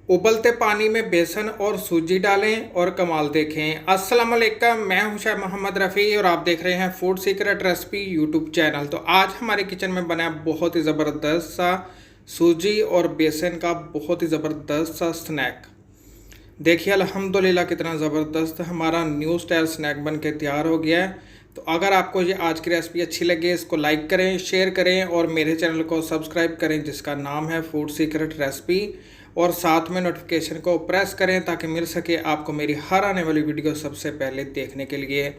उबलते पानी में बेसन और सूजी डालें और कमाल देखें। अस्सलाम वालेकुम, मैं हूं शाह मोहम्मद रफ़ी और आप देख रहे हैं food secret recipe YouTube channel. तो आज हमारे किचन में बना है बहुत ही ज़बरदस्त सा सूजी और बेसन का बहुत ही ज़बरदस्त सा स्नैक। देखिए अल्हम्दुलिल्लाह कितना ज़बरदस्त हमारा न्यू स्टाइल स्नैक बन के तैयार हो गया है। तो अगर आपको ये आज की रेसिपी अच्छी लगे इसको लाइक करें, शेयर करें और मेरे चैनल को सब्सक्राइब करें जिसका नाम है फूड सीक्रेट रेसिपी, और साथ में नोटिफिकेशन को प्रेस करें ताकि मिल सके आपको मेरी हर आने वाली वीडियो सबसे पहले देखने के लिए।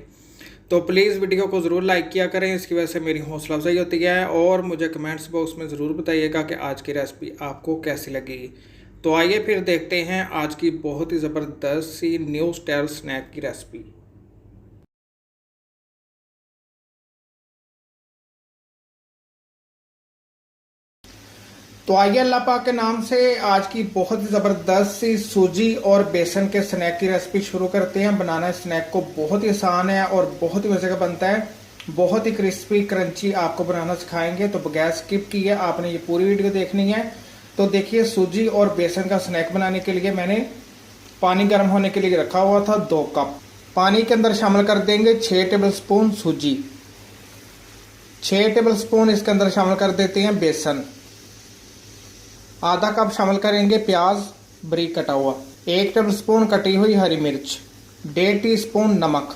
तो प्लीज़ वीडियो को ज़रूर लाइक किया करें, इसकी वजह से मेरी हौसला अफजाई होती है। और मुझे कमेंट्स बॉक्स में ज़रूर बताइएगा कि आज की रेसिपी आपको कैसी लगी। तो आइए फिर देखते हैं आज की बहुत ही ज़बरदस्त सी न्यू स्टाइल स्नैक की रेसिपी। तो आइए अल्लाह पाक के नाम से आज की बहुत ही ज़बरदस्त सी सूजी और बेसन के स्नैक की रेसिपी शुरू करते हैं। बनाना स्नैक को बहुत ही आसान है और बहुत ही मज़े का बनता है। बहुत ही क्रिस्पी क्रंची आपको बनाना सिखाएंगे, तो बगैर स्किप किए आपने ये पूरी वीडियो देखनी है। तो देखिए, सूजी और बेसन का स्नैक बनाने के लिए मैंने पानी गर्म होने के लिए रखा हुआ था 2 कप। पानी के अंदर शामिल कर देंगे 6 टेबल स्पून सूजी, 6 टेबल स्पून इसके अंदर शामिल कर देते हैं बेसन, आधा कप शामिल करेंगे प्याज बारीक कटा हुआ, 1 टेबल स्पून कटी हुई हरी मिर्च, 1.5 टीस्पून नमक,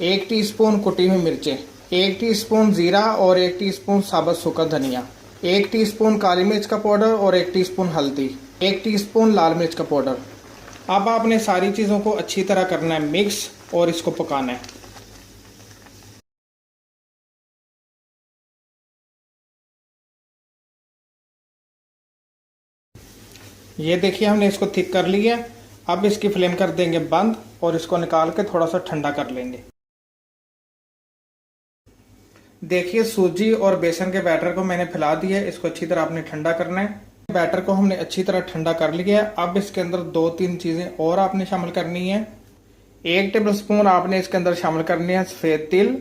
1 टीस्पून कुटी हुई मिर्चें, 1 टीस्पून जीरा और 1 टीस्पून साबुत सूखा धनिया, 1 टीस्पून काली मिर्च का पाउडर और 1 टीस्पून हल्दी, 1 टीस्पून लाल मिर्च का पाउडर। अब आपने सारी चीज़ों को अच्छी तरह करना है मिक्स और इसको पकाना है। ये देखिए हमने इसको थिक कर लिया। अब इसकी फ्लेम कर देंगे बंद और इसको निकाल के थोड़ा सा ठंडा कर लेंगे। देखिए सूजी और बेसन के बैटर को मैंने फैला दिया है, इसको अच्छी तरह आपने ठंडा करना है। बैटर को हमने अच्छी तरह ठंडा कर लिया है। अब इसके अंदर 2-3 चीज़ें और आपने शामिल करनी है। 1 टेबल स्पून आपने इसके अंदर शामिल करनी है सफ़ेद तिल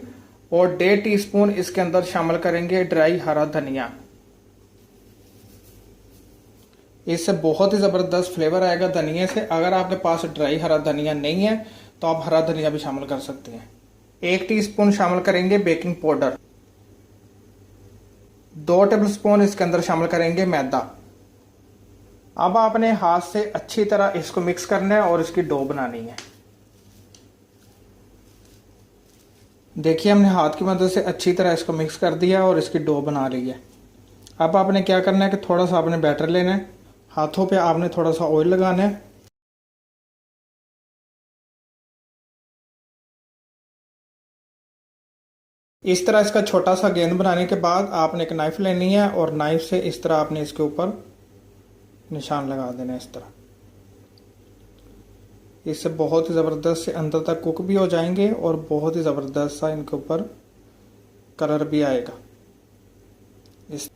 और 1.5 टीस्पून इसके अंदर शामिल करेंगे ड्राई हरा धनिया। इससे बहुत ही ज़बरदस्त फ्लेवर आएगा धनिया से। अगर आपके पास ड्राई हरा धनिया नहीं है तो आप हरा धनिया भी शामिल कर सकते हैं। 1 टीस्पून शामिल करेंगे बेकिंग पाउडर, 2 टेबल स्पून इसके अंदर शामिल करेंगे मैदा। अब आपने हाथ से अच्छी तरह इसको मिक्स करना है और इसकी डो बनानी है। देखिए हमने हाथ की मदद से अच्छी तरह इसको मिक्स कर दिया और इसकी डो बना ली है। अब आपने क्या करना है कि थोड़ा सा आपने बैटर लेना है, हाथों पे आपने थोड़ा सा ऑयल लगाना है। इस तरह इसका छोटा सा गेंद बनाने के बाद आपने एक नाइफ लेनी है और नाइफ से इस तरह आपने इसके ऊपर निशान लगा देना है इस तरह। इससे बहुत ही ज़बरदस्त से अंदर तक कुक भी हो जाएंगे और बहुत ही ज़बरदस्त सा इनके ऊपर कलर भी आएगा। इस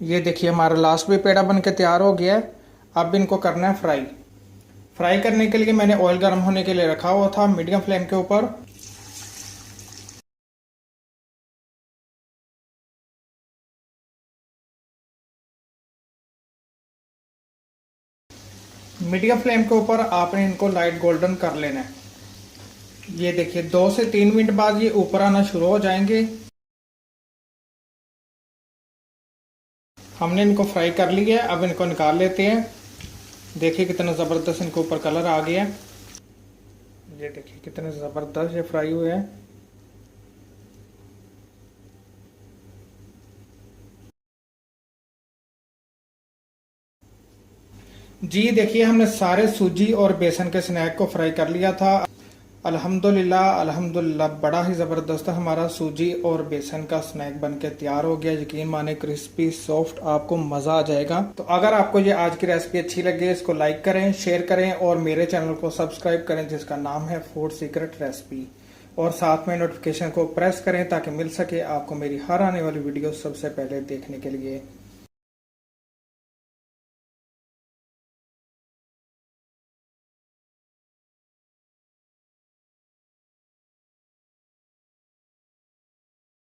ये देखिए हमारा लास्ट भी पेड़ा बन के तैयार हो गया है। अब इनको करना है फ्राई। फ्राई करने के लिए मैंने ऑयल गर्म होने के लिए रखा हुआ था मीडियम फ्लेम के ऊपर। मीडियम फ्लेम के ऊपर आपने इनको लाइट गोल्डन कर लेना है। ये देखिए 2 से 3 मिनट बाद ये ऊपर आना शुरू हो जाएंगे। हमने इनको फ्राई कर लिया है, अब इनको निकाल लेते हैं। देखिए कितना ज़बरदस्त इनके ऊपर कलर आ गया है। ये देखिए कितने ज़बरदस्त ये फ्राई हुए हैं। जी देखिए हमने सारे सूजी और बेसन के स्नैक को फ्राई कर लिया था। अल्हम्दुलिल्लाह अल्हम्दुलिल्लाह बड़ा ही ज़बरदस्त हमारा सूजी और बेसन का स्नैक बन के तैयार हो गया। यकीन माने क्रिस्पी सॉफ्ट, आपको मज़ा आ जाएगा। तो अगर आपको ये आज की रेसिपी अच्छी लगे इसको लाइक करें, शेयर करें और मेरे चैनल को सब्सक्राइब करें जिसका नाम है फूड सीक्रेट रेसिपी, और साथ में नोटिफिकेशन को प्रेस करें ताकि मिल सके आपको मेरी हर आने वाली वीडियो सबसे पहले देखने के लिए।